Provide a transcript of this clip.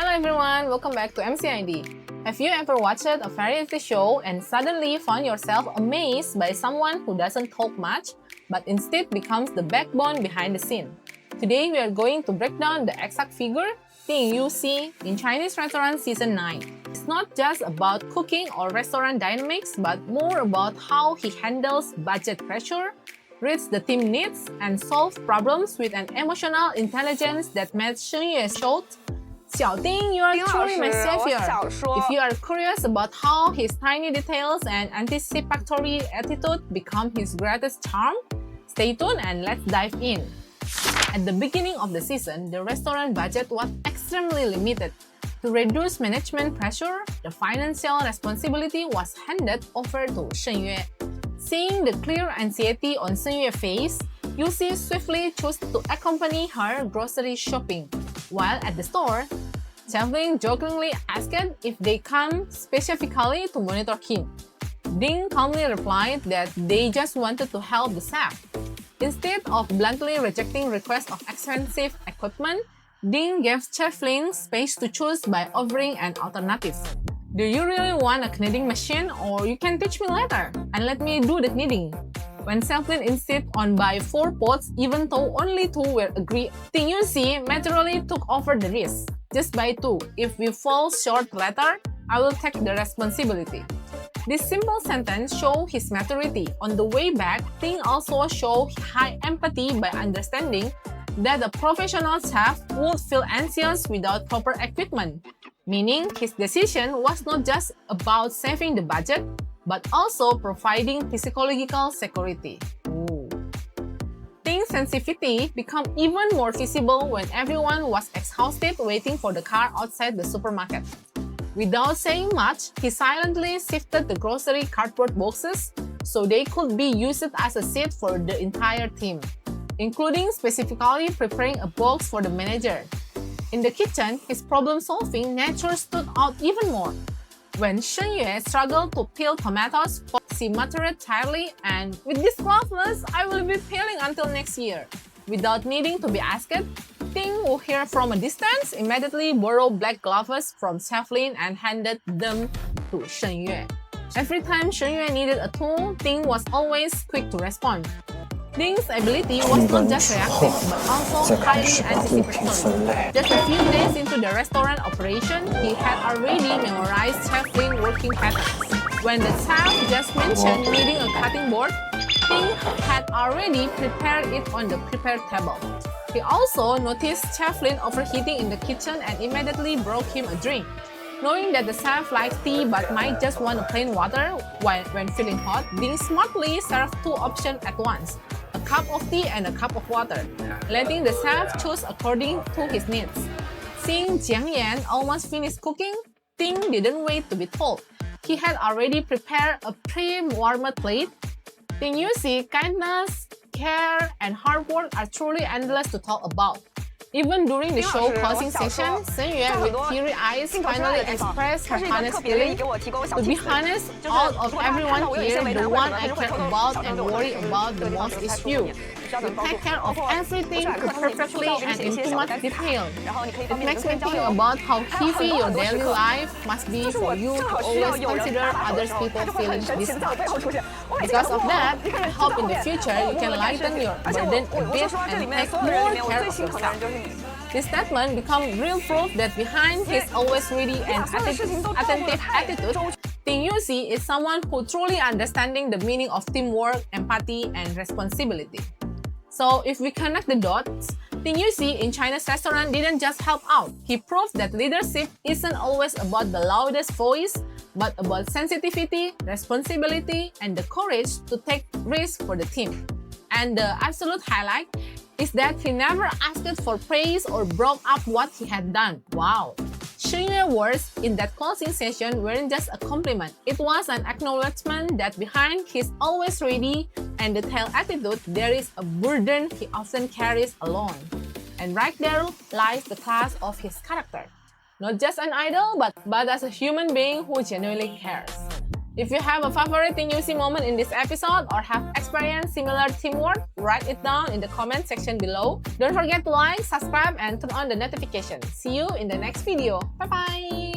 Hello everyone, welcome back to MCID. Have you ever watched a variety show and suddenly found yourself amazed by someone who doesn't talk much, but instead becomes the backbone behind the scene? Today we are going to break down the exact figure, Ding Yuxi, in Chinese Restaurant Season 9. It's not just about cooking or restaurant dynamics, but more about how he handles budget pressure, reads the team needs, and solves problems with an emotional intelligence that made Shen Yue shout, "Xiao Ding, you are truly my savior." If you are curious about how his tiny details and anticipatory attitude become his greatest charm, stay tuned and let's dive in. At the beginning of the season, the restaurant budget was extremely limited. To reduce management pressure, the financial responsibility was handed over to Shen Yue. Seeing the clear anxiety on Shen Yue's face, Yuxi swiftly chose to accompany her grocery shopping. While at the store, Chaplin jokingly asked if they come specifically to monitor him. Ding calmly replied that they just wanted to help the chef. Instead of bluntly rejecting requests of expensive equipment, Ding gave Chaplin space to choose by offering an alternative. "Do you really want a kneading machine, or you can teach me later and let me do the kneading?" When Chaplin insisted on buying 4 pots, even though only 2 were agreed, Ding Yuxi naturally took over the risk. "Just buy 2. If we fall short later, I will take the responsibility." This simple sentence shows his maturity. On the way back, Ding also showed high empathy by understanding that a professional chef would feel anxious without proper equipment, meaning his decision was not just about saving the budget, but also providing psychological security. Ding's sensitivity became even more visible when everyone was exhausted waiting for the car outside the supermarket. Without saying much, he silently shifted the grocery cardboard boxes so they could be used as a seat for the entire team, including specifically preparing a box for the manager. In the kitchen, his problem-solving nature stood out even more. When Shen Yue struggled to peel tomatoes, she muttered tightly, "And with this gloveless, I will be peeling until next year." Without needing to be asked, Ding, who heard from a distance, immediately borrowed black gloves from Chaplin and handed them to Shen Yue. Every time Shen Yue needed a tool, Ding was always quick to respond. Ding's ability was not just reactive, but also highly anticipatory. Just a few days into the restaurant operation, he had already memorized Chef's working patterns. When the chef just mentioned needing a cutting board, Ding had already prepared it on the prepared table. He also noticed Chaplin overheating in the kitchen and immediately brought him a drink. Knowing that the chef likes tea but might just want a plain water when feeling hot, Ding smartly served 2 options at once, a cup of tea and a cup of water, letting the chef choose according to his needs. Seeing Jiang Yan almost finished cooking, Ding didn't wait to be told. He had already prepared a pre-warmed plate. Ding Yuxi, kindness, care, and hard work are truly endless to talk about. Even during the show closing session, Shen Yue, with teary eyes, finally expressed her honest feeling. "To be honest, out of everyone here, the one I care about and worry about the most is you. You take care of everything perfectly and in too much detail. It makes me think about how heavy your daily life must be for you to always consider other people's feelings this much. Because of that, I hope in the future you can lighten your burden a bit and take more care of yourself." This statement becomes real proof that behind his always ready and attentive attitude, Ding Yuxi is someone who truly understands the meaning of teamwork, empathy, and responsibility. So if we connect the dots, Ding Yuxi in China's restaurant didn't just help out. He proved that leadership isn't always about the loudest voice, but about sensitivity, responsibility, and the courage to take risks for the team. And the absolute highlight is that he never asked for praise or brought up what he had done. Wow! Shen Yue's words in that closing session weren't just a compliment. It was an acknowledgement that behind his always ready and detailed attitude, there is a burden he often carries alone. And right there lies the class of his character. Not just an idol, but as a human being who genuinely cares. If you have a favorite Ding Yuxi moment in this episode or have experienced similar teamwork, write it down in the comment section below. Don't forget to like, subscribe, and turn on the notifications. See you in the next video. Bye bye!